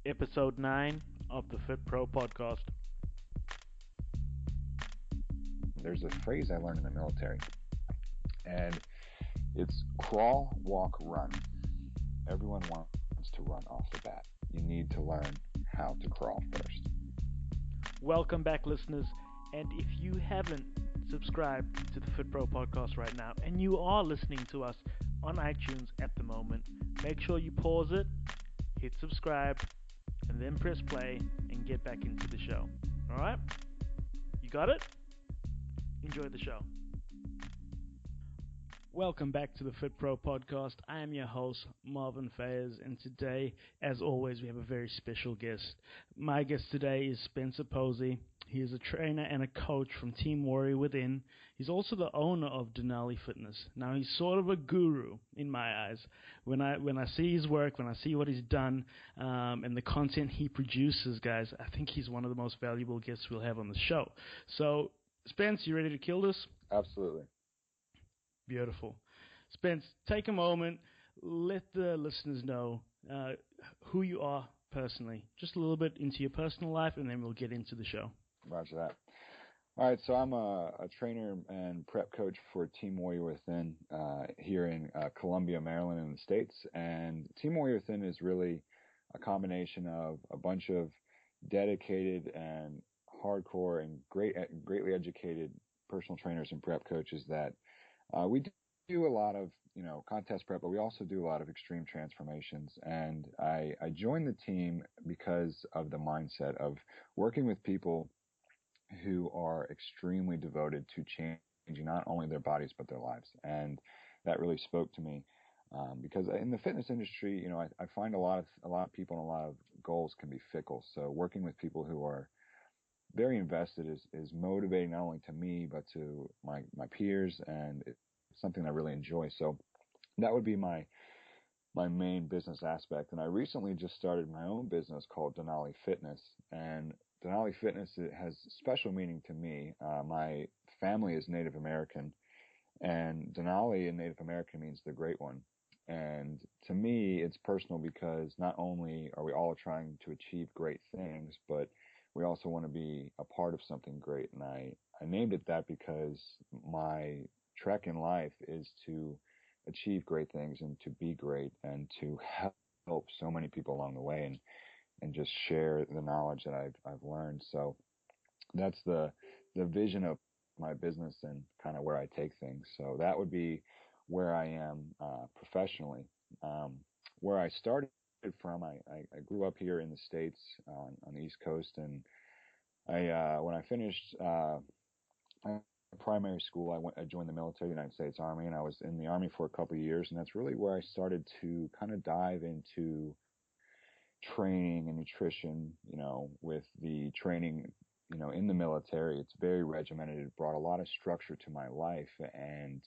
Episode 9 of the Fit Pro podcast. There's a phrase I learned in the military, and it's crawl, walk, run. Everyone wants to run off the bat. You need to learn how to crawl first. Welcome back, listeners. And if you haven't subscribed to the Fit Pro podcast right now, and you are listening to us on iTunes at the moment, make sure you pause it, hit subscribe, and then press play and get back into the show. Alright? You got it? Enjoy the show. Welcome back to the Fit Pro podcast. I am your host, Marvin Fayers, and today, as always, we have a very special guest. My guest today is Spencer Posey. He is a trainer and a coach from Team Warrior Within. He's also the owner of Denali Fitness. Now, he's sort of a guru in my eyes. When I see his work, when I see what he's done, and the content he produces, guys, I think he's one of the most valuable guests we'll have on the show. So, Spence, you ready to kill this? Absolutely. Beautiful. Spence, take a moment, let the listeners know who you are personally. Just a little bit into your personal life, and then we'll get into the show. Roger that. All right, so I'm a trainer and prep coach for Team Warrior Within here in Columbia, Maryland in the States. And Team Warrior Within is really a combination of a bunch of dedicated and hardcore and greatly educated personal trainers and prep coaches that we do a lot of, contest prep, but we also do a lot of extreme transformations. And I joined the team because of the mindset of working with people who are extremely devoted to changing not only their bodies, but their lives. And that really spoke to me because in the fitness industry, I find a lot of people and a lot of goals can be fickle. So working with people who are very invested is motivating not only to me, but to my peers, and it's something I really enjoy. So that would be my main business aspect. And I recently just started my own business called Denali Fitness. And Denali Fitness, it has special meaning to me. My family is Native American, and Denali in Native American means the Great One. And to me, it's personal because not only are we all trying to achieve great things, but we also want to be a part of something great. And I named it that because my trek in life is to achieve great things and to be great and to help so many people along the way and just share the knowledge that I've learned. So that's the vision of my business and kind of where I take things. So that would be where I am professionally. Where I started from, I grew up here in the States on the East Coast, and when I finished primary school, I joined the military, the United States Army, and I was in the Army for a couple of years, and that's really where I started to kind of dive into training and nutrition. With the training, in the military, it's very regimented. It brought a lot of structure to my life, and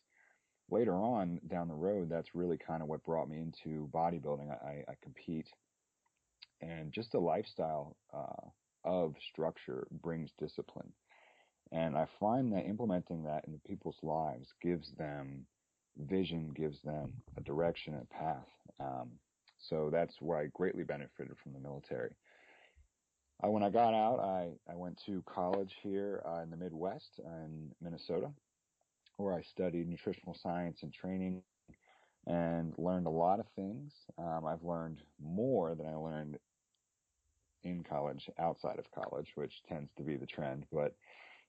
later on down the road, that's really kind of what brought me into bodybuilding. I compete, and just the lifestyle of structure brings discipline. And I find that implementing that into people's lives gives them vision, gives them a direction and a path. So that's where I greatly benefited from the military. When I got out, I went to college here in the Midwest in Minnesota, where I studied nutritional science and training and learned a lot of things. I've learned more than I learned in college, outside of college, which tends to be the trend. But,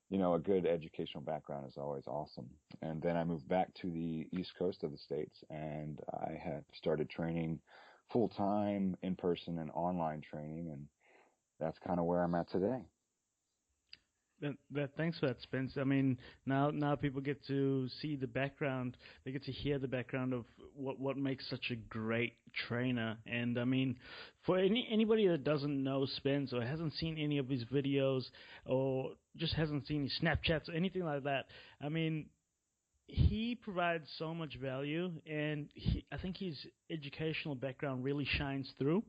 a good educational background is always awesome. And then I moved back to the East Coast of the States, and I had started training full-time, in-person, and online training, and that's kind of where I'm at today. Thanks for that, Spence. I mean, now people get to see the background. They get to hear the background of what makes such a great trainer. And I mean, for anybody that doesn't know Spence or hasn't seen any of his videos or just hasn't seen his Snapchats or anything like that, I mean, he provides so much value, and I think his educational background really shines through.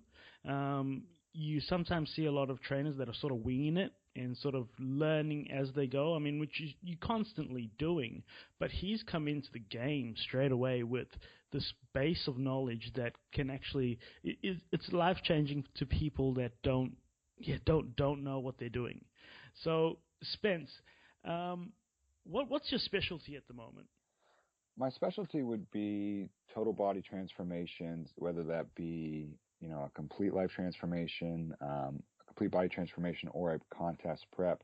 You sometimes see a lot of trainers that are sort of winging it and sort of learning as they go, which you're constantly doing. But he's come into the game straight away with this base of knowledge that can actually it's life changing to people that don't know what they're doing. So Spence, what's your specialty at the moment? My specialty would be total body transformations, whether that be, a complete life transformation, a complete body transformation, or a contest prep.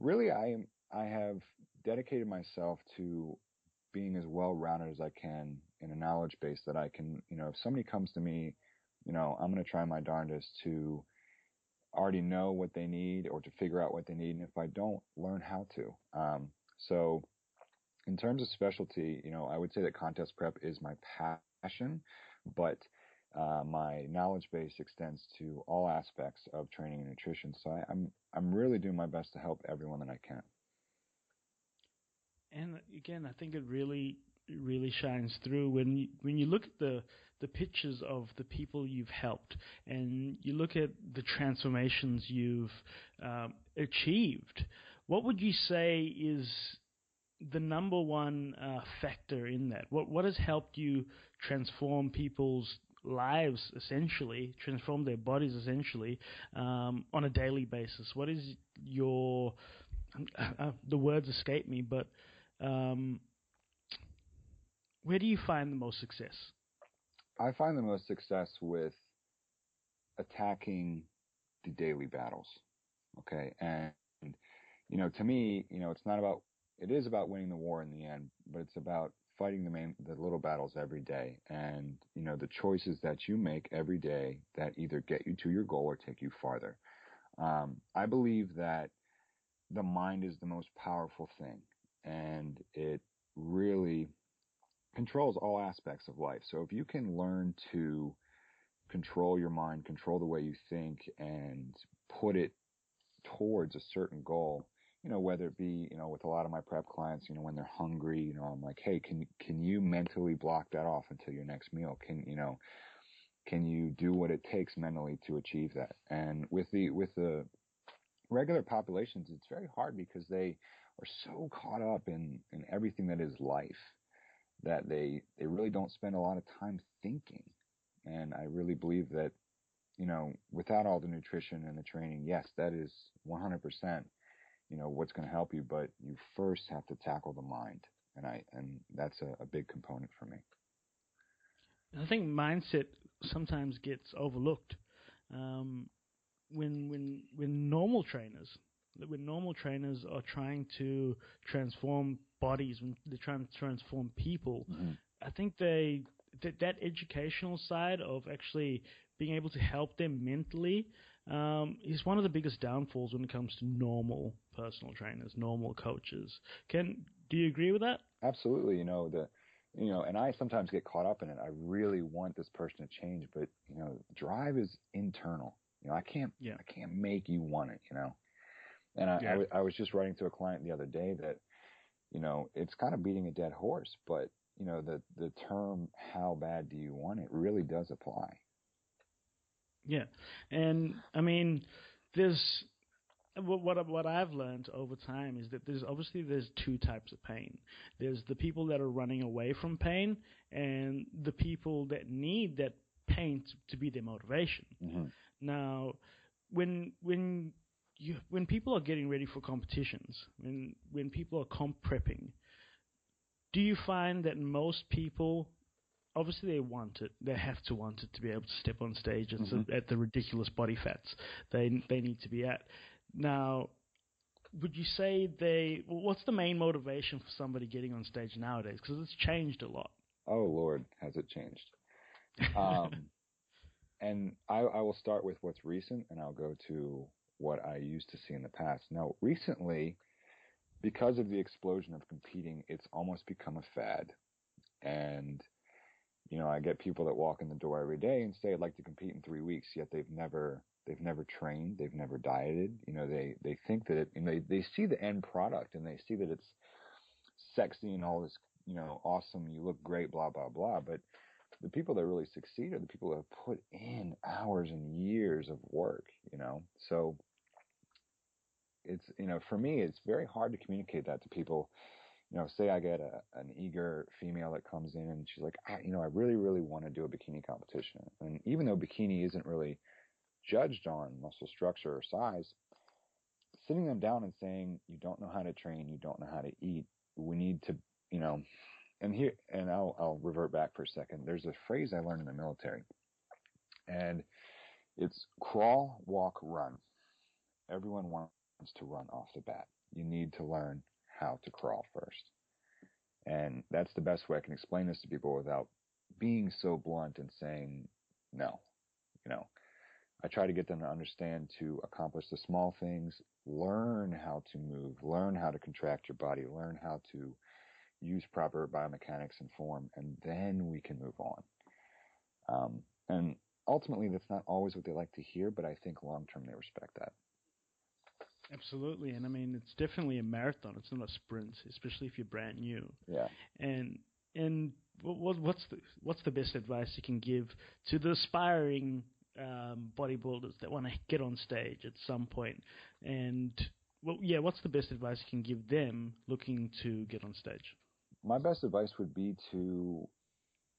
Really, I have dedicated myself to being as well-rounded as I can in a knowledge base that I can, if somebody comes to me, I'm going to try my darndest to already know what they need or to figure out what they need. And if I don't, learn how to. So in terms of specialty, I would say that contest prep is my passion, but my knowledge base extends to all aspects of training and nutrition. So I'm really doing my best to help everyone that I can. And again, I think it really shines through when you look at the pictures of the people you've helped, and you look at the transformations you've achieved. What would you say is the number one factor in that? What has helped you transform people's lives, essentially, transform their bodies, essentially, on a daily basis? What is your the words escape me, but where do you find the most success? I find the most success with attacking the daily battles. Okay. And, to me, it is about winning the war in the end, but it's about fighting the little battles every day. And, the choices that you make every day that either get you to your goal or take you farther. I believe that the mind is the most powerful thing, and it really controls all aspects of life. So if you can learn to control your mind, control the way you think, and put it towards a certain goal, whether it be, with a lot of my prep clients, when they're hungry, I'm like, hey, can you mentally block that off until your next meal? Can you do what it takes mentally to achieve that? And with the regular populations, it's very hard because they are so caught up in everything that is life that they really don't spend a lot of time thinking. And I really believe that, without all the nutrition and the training, yes, that is 100%, what's going to help you, but you first have to tackle the mind. And that's a big component for me. I think mindset sometimes gets overlooked. When normal trainers are trying to transform bodies, when they're trying to transform people, Mm-hmm. I think that educational side of actually being able to help them mentally is one of the biggest downfalls when it comes to normal personal trainers, normal coaches. Do you agree with that? Absolutely. And I sometimes get caught up in it. I really want this person to change, but drive is internal. I can't make you want it. And I was just writing to a client the other day that it's kind of beating a dead horse, but the term "how bad do you want it" really does apply. Yeah, and I mean, there's what I've learned over time is that there's two types of pain. There's the people that are running away from pain, and the people that need that pain to be their motivation. Mm-hmm. Now, when people are getting ready for competitions, when people are comp prepping, do you find that most people, obviously they want it, they have to want it to be able to step on stage at the ridiculous body fats they need to be at? Now, would you say what's the main motivation for somebody getting on stage nowadays? Because it's changed a lot. Oh, Lord, has it changed? And I will start with what's recent, and I'll go to what I used to see in the past. Now, recently, because of the explosion of competing, it's almost become a fad. And, I get people that walk in the door every day and say, I'd like to compete in 3 weeks, yet they've never trained, they've never dieted. They think that they see the end product and they see that it's sexy and all this, awesome, you look great, blah, blah, blah. But the people that really succeed are the people that have put in hours and years of work, So it's, for me, it's very hard to communicate that to people, say I get an eager female that comes in and she's like, I really, really want to do a bikini competition. And even though bikini isn't really judged on muscle structure or size, sitting them down and saying, you don't know how to train, you don't know how to eat, we need to, and I'll revert back for a second. There's a phrase I learned in the military, and it's crawl, walk, run. Everyone wants to run off the bat. You need to learn how to crawl first. And that's the best way I can explain this to people without being so blunt and saying no. I try to get them to understand to accomplish the small things, learn how to move, learn how to contract your body, learn how to use proper biomechanics and form, and then we can move on. And ultimately, that's not always what they like to hear, but I think long-term they respect that. Absolutely, and I mean, it's definitely a marathon. It's not a sprint, especially if you're brand new. Yeah. And what's the best advice you can give to the aspiring bodybuilders that want to get on stage at some point? And what's the best advice you can give them looking to get on stage? My best advice would be to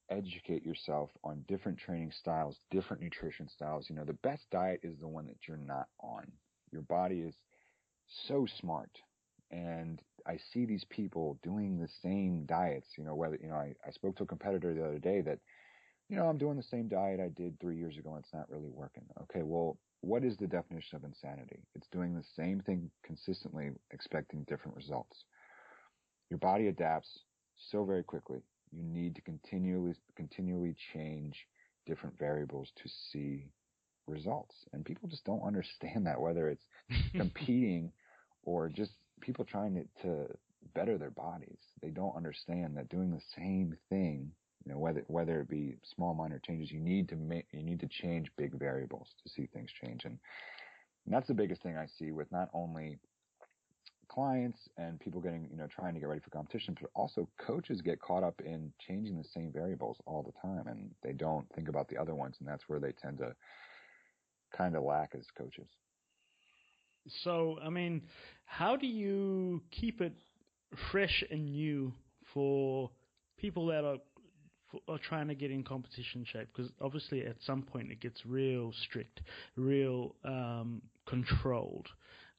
educate yourself on different training styles, different nutrition styles. The best diet is the one that you're not on. Your body is so smart, and I see these people doing the same diets. I spoke to a competitor the other day that, I'm doing the same diet I did 3 years ago and it's not really working. Okay, well, what is the definition of insanity? It's doing the same thing consistently, expecting different results. Your body adapts so very quickly. You need to continually change different variables to see results. And people just don't understand that, whether it's competing or just people trying to better their bodies. They don't understand that doing the same thing, whether it be small minor changes, you need to change big variables to see things change. And that's the biggest thing I see with not only clients and people getting, trying to get ready for competition, but also coaches get caught up in changing the same variables all the time, and they don't think about the other ones, and that's where they tend to kind of lack as coaches. So, I mean, how do you keep it fresh and new for people that are trying to get in competition shape? Because obviously at some point it gets real strict, real controlled.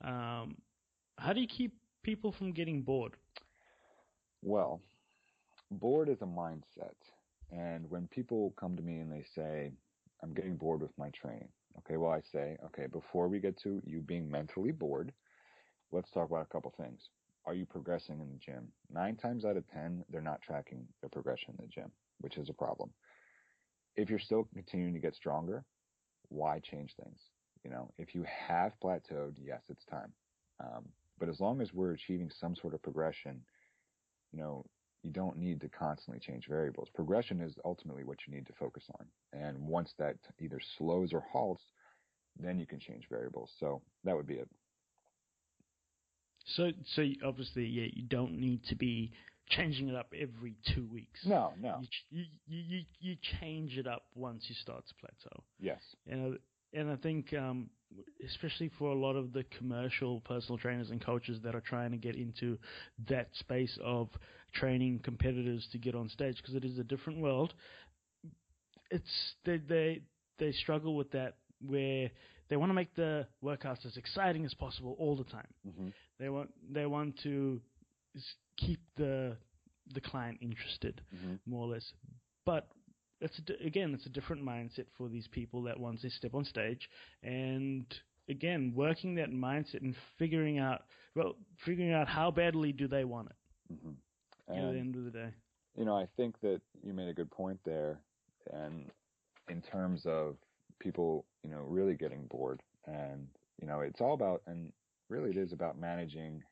How do you keep people from getting bored? Well, bored is a mindset. And when people come to me and they say, I'm getting bored with my training. Okay, well, I say, okay, before we get to you being mentally bored, let's talk about a couple things. Are you progressing in the gym? 9 times out of 10, they're not tracking their progression in the gym, which is a problem. If you're still continuing to get stronger, why change things? If you have plateaued, yes, it's time. But as long as we're achieving some sort of progression, you don't need to constantly change variables. Progression is ultimately what you need to focus on. And once that either slows or halts, then you can change variables. So that would be it. So obviously, you don't need to be changing it up every 2 weeks. No. You change it up once you start to plateau. Yes. And I think, especially for a lot of the commercial personal trainers and coaches that are trying to get into that space of training competitors to get on stage, because it is a different world, they struggle with that, where they want to make the workouts as exciting as possible all the time. Mm-hmm. They want to keep the client interested, more or less. But it's a different mindset for these people that once they step on stage, and again, working that mindset and figuring out how badly do they want it. Mm-hmm. At the end of the day, I think that you made a good point there, and in terms of people, really getting bored, and it's all about, and really it is about managing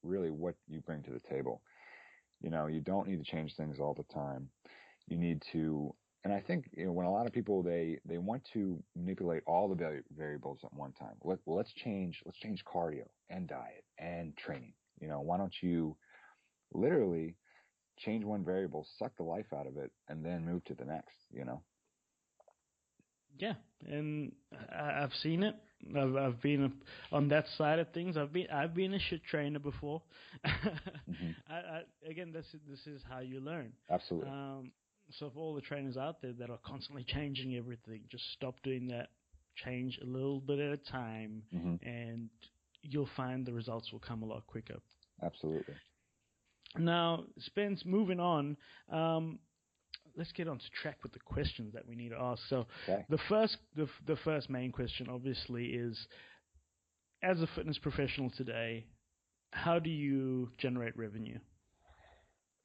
really what you bring to the table. You don't need to change things all the time. You need to, and I think when a lot of people they want to manipulate all the variables at one time. Let's change cardio and diet and training. Why don't you literally change one variable, suck the life out of it, and then move to the next? Yeah, and I've seen it. I've been on that side of things. I've been a shit trainer before. Mm-hmm. Again, this is how you learn. Absolutely. So for all the trainers out there that are constantly changing everything, just stop doing that. Change a little bit at a time, Mm-hmm. and you'll find the results will come a lot quicker. Absolutely. Now, Spence, moving on, let's get on to track with the questions that we need to ask. So Okay. the first main question, obviously, is, as a fitness professional today, how do you generate revenue?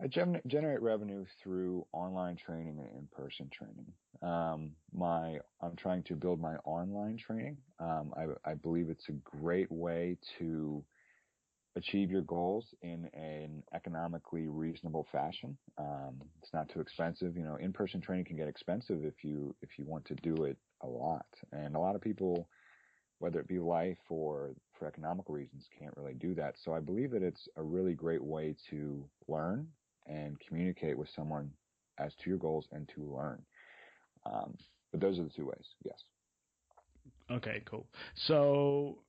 I generate revenue through online training and in-person training. I'm trying to build my online training. I believe it's a great way to achieve your goals in an economically reasonable fashion. It's not too expensive. You know, in-person training can get expensive if you want to do it a lot. And a lot of people, whether it be life or for economical reasons, can't really do that. So I believe that it's a really great way to learn and communicate with someone as to your goals and to learn. But those are the two ways, yes. Okay, cool. So,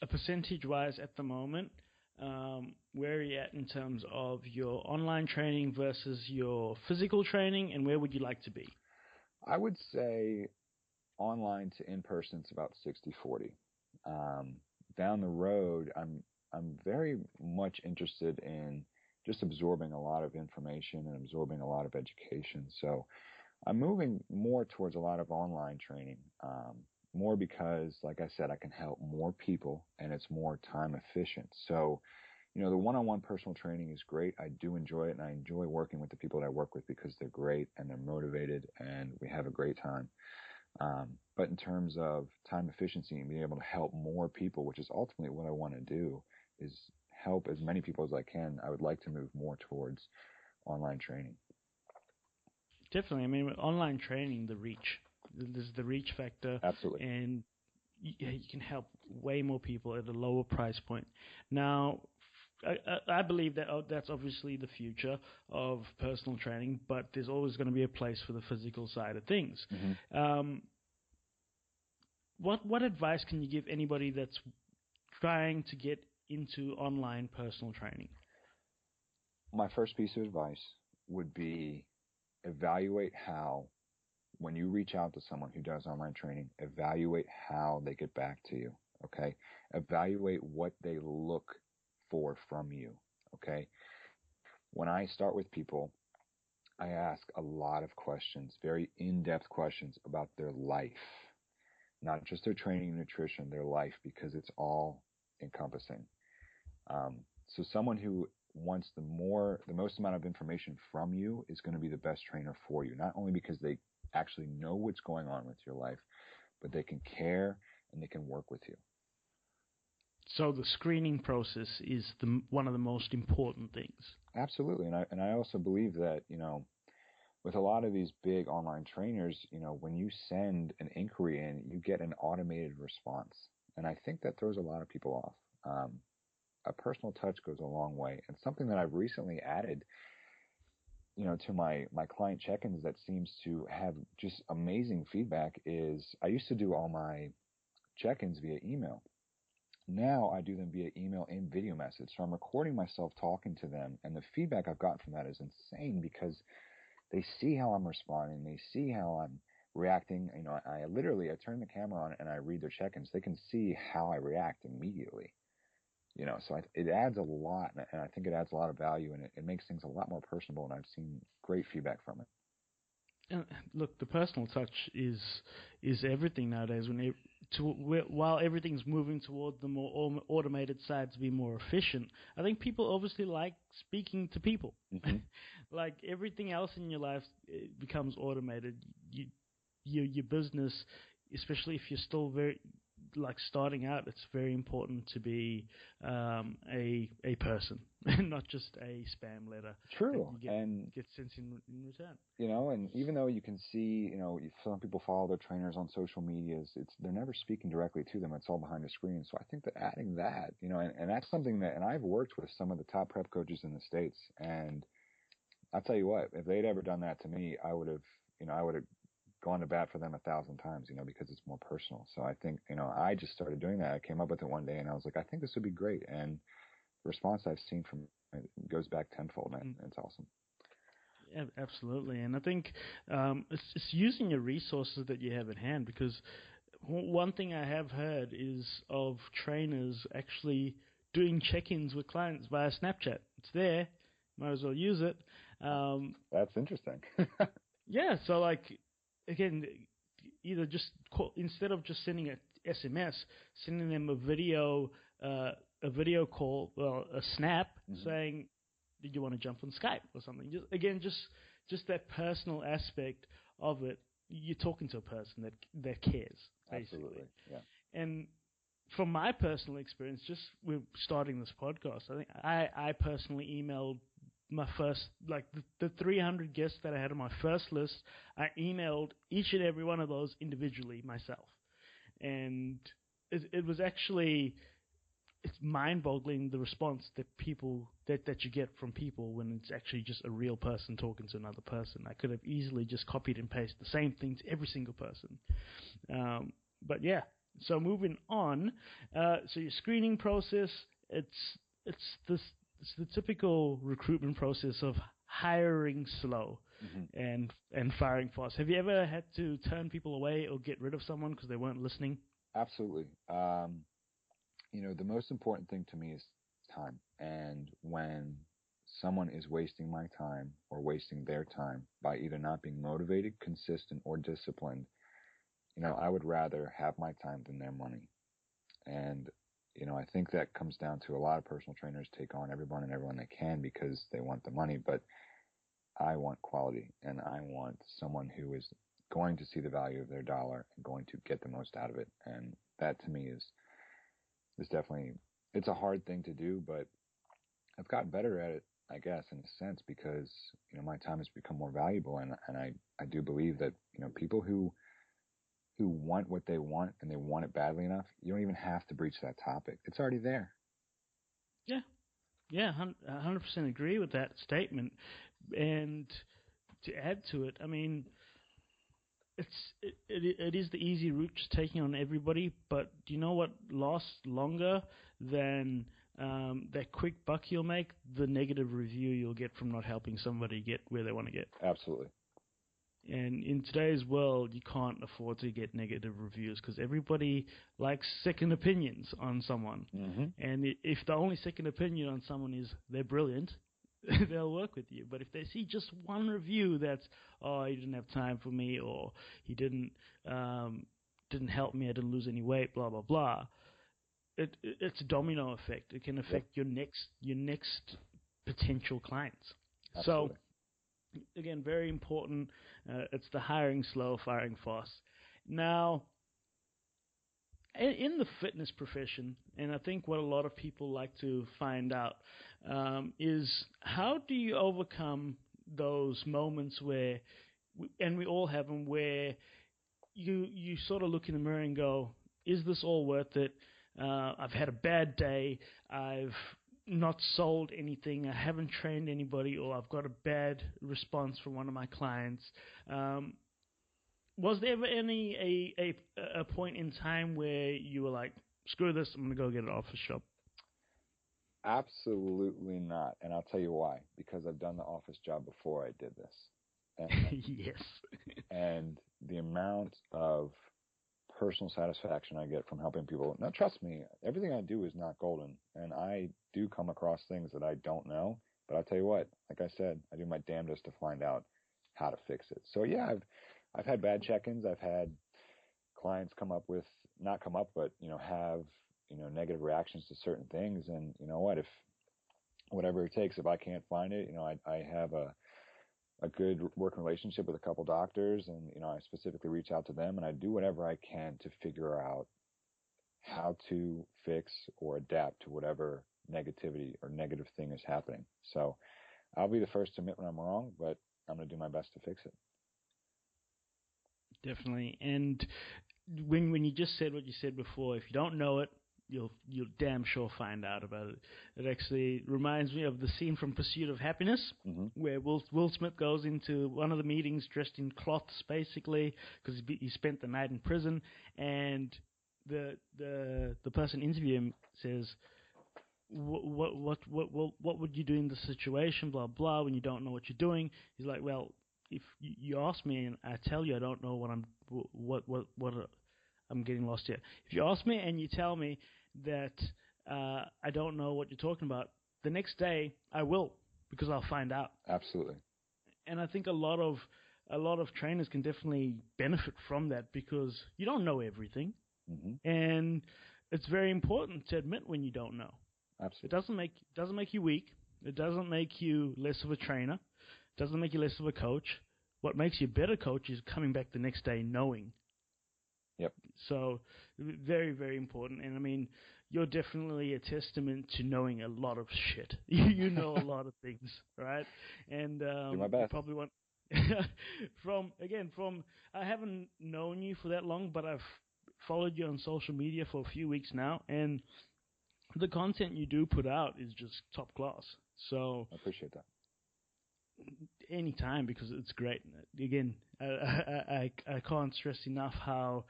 percentage-wise at the moment, where are you at in terms of your online training versus your physical training, and where would you like to be? I would say online to in-person, it's about 60-40. Down the road, I'm very much interested in just absorbing a lot of information and absorbing a lot of education. So I'm moving more towards a lot of online training, more because, like I said, I can help more people and it's more time efficient. So, you know, the one-on-one personal training is great. I do enjoy it, and I enjoy working with the people that I work with because they're great and they're motivated and we have a great time. But in terms of time efficiency and being able to help more people, which is ultimately what I want to do, is help as many people as I can, I would like to move more towards online training. Definitely. I mean, with online training, there's the reach factor. Absolutely. And you can help way more people at a lower price point. Now, I believe that that's obviously the future of personal training, but there's always going to be a place for the physical side of things. Mm-hmm. What advice can you give anybody that's trying to get into online personal training? My first piece of advice would be evaluate how, when you reach out to someone who does online training, evaluate how they get back to you, okay? Evaluate what they look for from you, okay? When I start with people, I ask a lot of questions, very in-depth questions about their life, not just their training and nutrition, their life, because it's all encompassing. So someone who wants the most amount of information from you is going to be the best trainer for you, not only because they actually know what's going on with your life, but they can care and they can work with you. So the screening process is one of the most important things. Absolutely. And I also believe that, you know, with a lot of these big online trainers, you know, when you send an inquiry in, you get an automated response. And I think that throws a lot of people off. A personal touch goes a long way. And something that I've recently added, you know, to my client check-ins that seems to have just amazing feedback is I used to do all my check-ins via email. Now I do them via email and video message. So I'm recording myself talking to them, and the feedback I've gotten from that is insane because they see how I'm responding. They see how I'm reacting. You know, I turn the camera on and I read their check-ins. They can see how I react immediately. You know, so it adds a lot, and I think it adds a lot of value, and it makes things a lot more personable, and I've seen great feedback from it. Look, the personal touch is everything nowadays. While everything's moving toward the more automated side to be more efficient, I think people obviously like speaking to people. Mm-hmm. Like everything else in your life becomes automated. Your business, especially if you're still very starting out, it's very important to be a person, not just a spam letter. True, and get sent in return. You know, and even though you can see, you know, some people follow their trainers on social medias, they're never speaking directly to them. It's all behind a screen. So I think that adding that, you know, and that's something that, and I've worked with some of the top prep coaches in the States, and I'll tell you what, if they'd ever done that to me, I would have gone to bat for them 1,000 times, because it's more personal. So I think, I just started doing that. I came up with it one day and I was like, I think this would be great. And the response I've seen from it goes back tenfold, and it's awesome. Yeah, absolutely. And I think it's using your resources that you have at hand, because one thing I have heard is of trainers actually doing check-ins with clients via Snapchat. It's there. Might as well use it. That's interesting. Yeah, so like, again, either just call, instead of just sending a SMS, sending them a video call, well, a snap, saying, "Did you want to jump on Skype or something?" Just that personal aspect of it. You're talking to a person that cares, basically. Absolutely, yeah. And from my personal experience, just with starting this podcast, I think I personally emailed my first, like the 300 guests that I had on my first list, I emailed each and every one of those individually myself. And it was actually, it's mind-boggling the response that you get from people when it's actually just a real person talking to another person. I could have easily just copied and pasted the same thing to every single person. But yeah, so moving on. So your screening process, it's the typical recruitment process of hiring slow and firing fast. Have you ever had to turn people away or get rid of someone because they weren't listening? Absolutely. The most important thing to me is time. And when someone is wasting my time or wasting their time by either not being motivated, consistent, or disciplined, I would rather have my time than their money. And I think that comes down to a lot of personal trainers take on everyone they can because they want the money, but I want quality, and I want someone who is going to see the value of their dollar and going to get the most out of it. And that to me is definitely, it's a hard thing to do, but I've gotten better at it, I guess, in a sense, because, my time has become more valuable. And I do believe that, people who want what they want and they want it badly enough, you don't even have to breach that topic. It's already there. Yeah. Yeah, 100% agree with that statement. And to add to it, I mean, it is the easy route, just taking on everybody. But do you know what lasts longer than that quick buck you'll make? The negative review you'll get from not helping somebody get where they want to get. Absolutely. And in today's world, you can't afford to get negative reviews because everybody likes second opinions on someone. And if the only second opinion on someone is they're brilliant, they'll work with you. But if they see just one review that's, oh, he didn't have time for me, or he didn't help me, I didn't lose any weight, blah, blah, blah, it's a domino effect. It can affect your next potential clients. Absolutely. So, again, very important. It's the hiring slow, firing fast. Now, in the fitness profession, and I think what a lot of people like to find out is how do you overcome those moments where, and we all have them, where you sort of look in the mirror and go, is this all worth it? I've had a bad day. I've not sold anything, I haven't trained anybody, or I've got a bad response from one of my clients. Was there ever a point in time where you were like, screw this, I'm going to go get an office job? Absolutely not. And I'll tell you why. Because I've done the office job before I did this. And, yes. And the amount of personal satisfaction I get from helping people. Now, trust me, everything I do is not golden, and I do come across things that I don't know. But I'll tell you what, like I said, I do my damnedest to find out how to fix it. So yeah, I've had bad check-ins. I've had clients but have negative reactions to certain things. And you know what, if whatever it takes, if I can't find it, I have a good working relationship with a couple doctors, and I specifically reach out to them, and I do whatever I can to figure out how to fix or adapt to whatever negativity or negative thing is happening. So I'll be the first to admit when I'm wrong, but I'm going to do my best to fix it. Definitely. And when you just said what you said before, if you don't know it, you'll damn sure find out about it. It actually reminds me of the scene from Pursuit of Happiness, where Will Smith goes into one of the meetings dressed in cloths, basically, because he spent the night in prison, and the person interviewing him says, what would you do in the situation, blah blah, when you don't know what you're doing? He's like, well, if you ask me and I tell you I don't know what I'm getting lost here. If you ask me and you tell me that I don't know what you're talking about, the next day I will, because I'll find out. Absolutely. And I think a lot of trainers can definitely benefit from that, because you don't know everything, and it's very important to admit when you don't know. Absolutely. It doesn't make you weak. It doesn't make you less of a trainer. It doesn't make you less of a coach. What makes you a better coach is coming back the next day knowing. Yep. So very, very important. And I mean, you're definitely a testament to knowing a lot of shit. You know a lot of things, right? And do my best. Probably want I haven't known you for that long, but I've followed you on social media for a few weeks now, and the content you do put out is just top class. So I appreciate that. Anytime, because it's great. Again, I can't stress enough how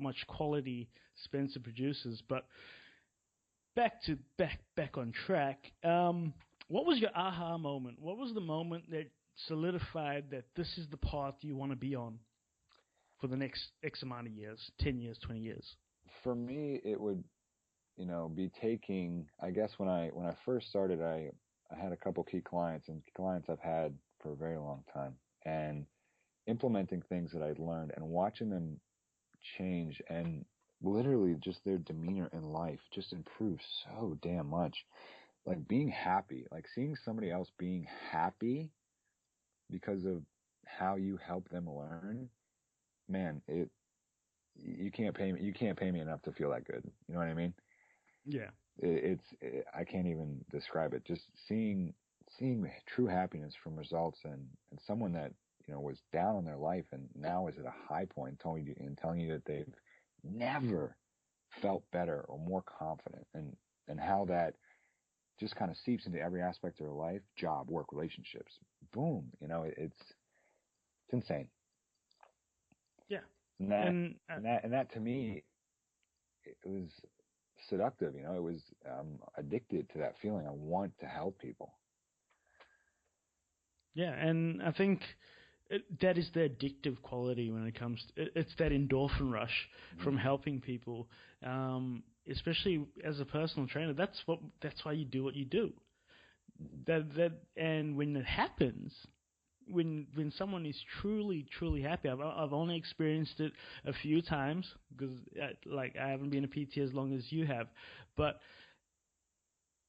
much quality Spencer produces. But back on track. What was your aha moment? What was the moment that solidified that this is the path you want to be on for the next X amount of years, 10 years, 20 years? For me, it would, be taking, I guess when I first started, I had a couple key clients, and clients I've had for a very long time, and implementing things that I'd learned and watching them change, and literally just their demeanor in life just improve so damn much. Like being happy, like seeing somebody else being happy because of how you help them learn, man, you can't pay me enough to feel that good. You know what I mean? Yeah. I can't even describe it. Just seeing true happiness from results, and someone that was down in their life and now is at a high point, telling you that they've never felt better or more confident, and how that just kind of seeps into every aspect of their life, job, work, relationships. Boom, it's insane. Yeah. And that to me, it was seductive. It was addicted to that feeling. I want to help people. Yeah, and I think that is the addictive quality when it comes to it's that endorphin rush from helping people, especially as a personal trainer. That's why you do what you do. And when it happens, when someone is truly happy, I've only experienced it a few times, because I haven't been a PT as long as you have, but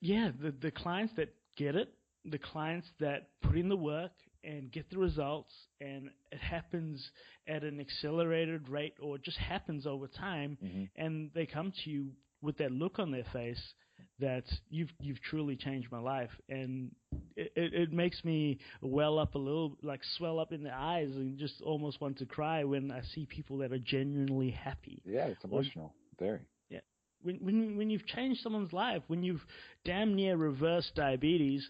yeah, the clients that get it, the clients that put in the work and get the results, and it happens at an accelerated rate, or it just happens over time, and they come to you with that look on their face that you've truly changed my life, and it makes me swell up in the eyes and just almost want to cry when I see people that are genuinely happy. Yeah, it's emotional, very. Yeah, when you've changed someone's life, when you've damn near reversed diabetes,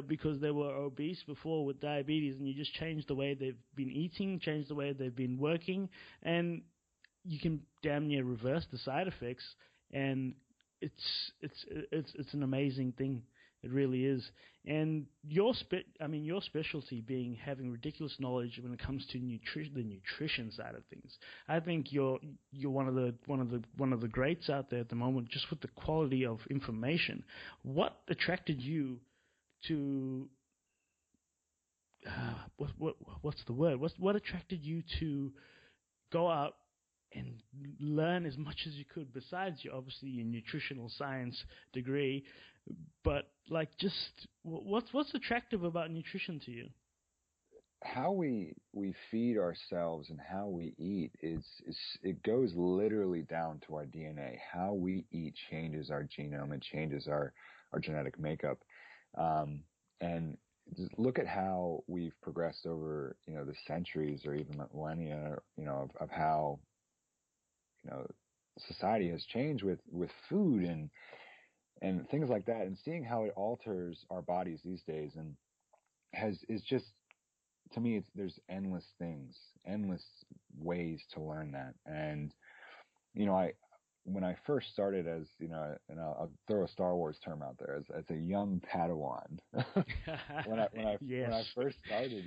because they were obese before with diabetes, and you just change the way they've been eating, change the way they've been working, and you can damn near reverse the side effects, and it's an amazing thing. It really is. And your specialty being having ridiculous knowledge when it comes to the nutrition side of things. I think you're one of the greats out there at the moment, just with the quality of information. What attracted you to what's the word? What attracted you to go out and learn as much as you could, besides obviously your nutritional science degree, but what's attractive about nutrition to you? How we feed ourselves and how we eat it goes literally down to our DNA. How we eat changes our genome and changes our genetic makeup. And just look at how we've progressed over, the centuries or even millennia, of how, society has changed with food and things like that, and seeing how it alters our bodies these days, and is just, to me, there's endless things, endless ways to learn that. And when I first started, as and I'll throw a Star Wars term out there, as a young Padawan. when I first started,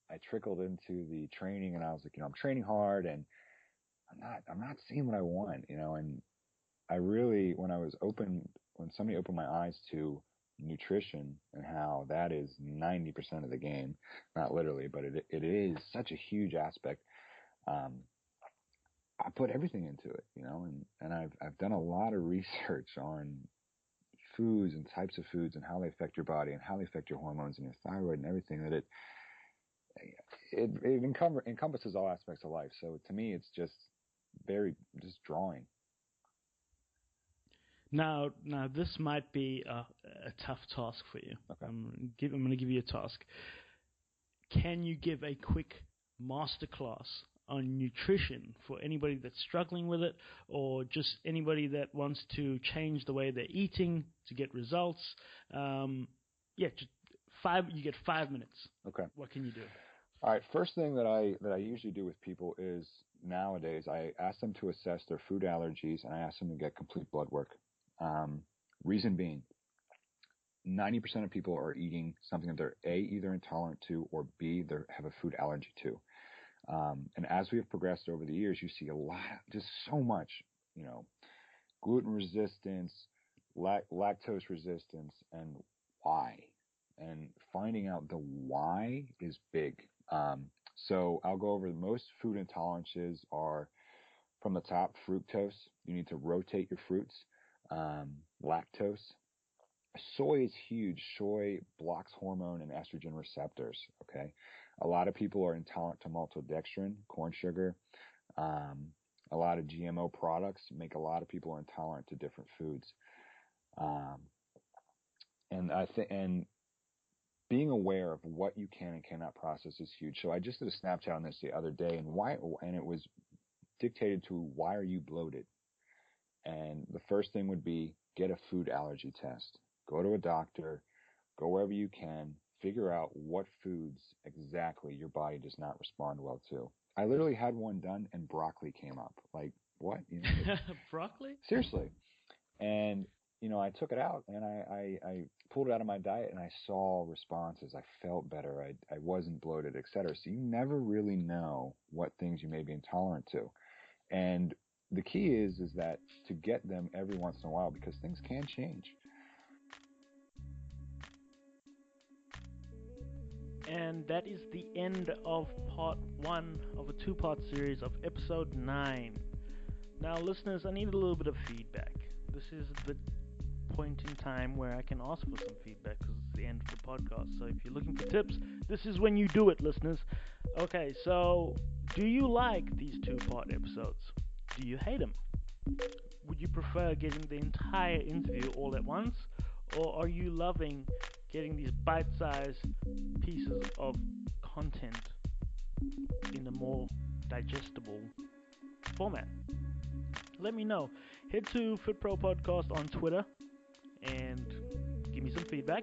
I trickled into the training, and I was like, I'm training hard, and I'm not seeing what I want, and I really, when somebody opened my eyes to nutrition and how that is 90% of the game, not literally, but it is such a huge aspect. I put everything into it, and I've done a lot of research on foods and types of foods and how they affect your body and how they affect your hormones and your thyroid and everything, that it encompasses all aspects of life. So to me, it's just drawing. Now, this might be a tough task for you. Okay. I'm going to give you a task. Can you give a quick masterclass on nutrition for anybody that's struggling with it, or just anybody that wants to change the way they're eating to get results? Just you get 5 minutes. Okay. What can you do? All right. First thing that I usually do with people is, nowadays, I ask them to assess their food allergies, and I ask them to get complete blood work. Reason being, 90% of people are eating something that they're A, either intolerant to, or B, they have a food allergy to. And as we have progressed over the years, you see a lot, just so much, gluten resistance, lactose resistance, and why. And finding out the why is big. So I'll go over, most food intolerances are, from the top, fructose. You need to rotate your fruits. Lactose. Soy is huge. Soy blocks hormone and estrogen receptors. Okay. A lot of people are intolerant to maltodextrin, corn sugar. A lot of GMO products make a lot of people are intolerant to different foods. And being aware of what you can and cannot process is huge. So I just did a Snapchat on this the other day, and it was dictated to, why are you bloated? And the first thing would be, get a food allergy test. Go to a doctor, go wherever you can, figure out what foods exactly your body does not respond well to. I literally had one done, and broccoli came up. Like, what? Broccoli? Seriously. And, I took it out, and I pulled it out of my diet, and I saw responses. I felt better. I wasn't bloated, etc. So you never really know what things you may be intolerant to. And the key is that to get them every once in a while, because things can change. And that is the end of part 1 of a 2-part series of episode 9. Now, listeners, I need a little bit of feedback. This is the point in time where I can ask for some feedback, because it's the end of the podcast. So if you're looking for tips, this is when you do it, listeners. Okay, so do you like these 2-part episodes? Do you hate them? Would you prefer getting the entire interview all at once, or are you loving getting these bite-sized pieces of content in a more digestible format? Let me know. Head to FitPro Podcast on Twitter and give me some feedback,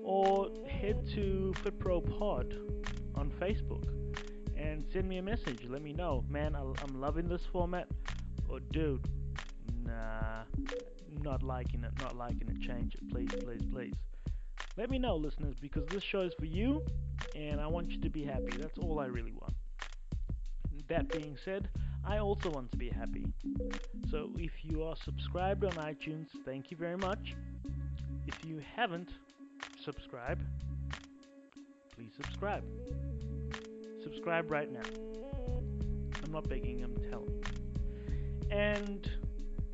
or head to FitPro Pod on Facebook and send me a message. Let me know, man, I'm loving this format, or dude, nah, not liking it, change it, please. Let me know, listeners, because this show is for you, and I want you to be happy. That's all I really want. That being said, I also want to be happy. So if you are subscribed on iTunes, thank you very much. If you haven't subscribed, please subscribe. Subscribe right now. I'm not begging, I'm telling you. And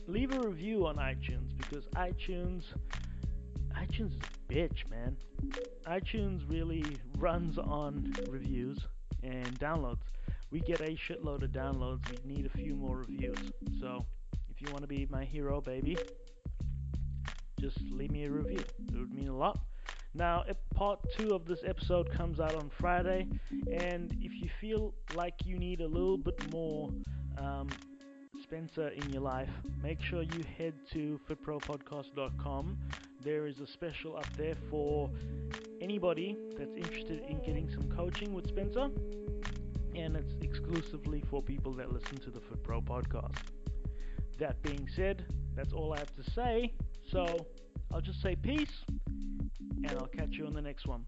leave a review on iTunes, because iTunes is a bitch, man. iTunes really runs on reviews and downloads. We get a shitload of downloads. We need a few more reviews. So if you want to be my hero, baby, just leave me a review. It would mean a lot. Now, part 2 of this episode comes out on Friday, and if you feel like you need a little bit more Spencer in your life, make sure you head to fitpropodcast.com. There is a special up there for anybody that's interested in getting some coaching with Spencer, and it's exclusively for people that listen to the Fit Pro podcast. That being said, that's all I have to say, so I'll just say peace, and I'll catch you on the next one.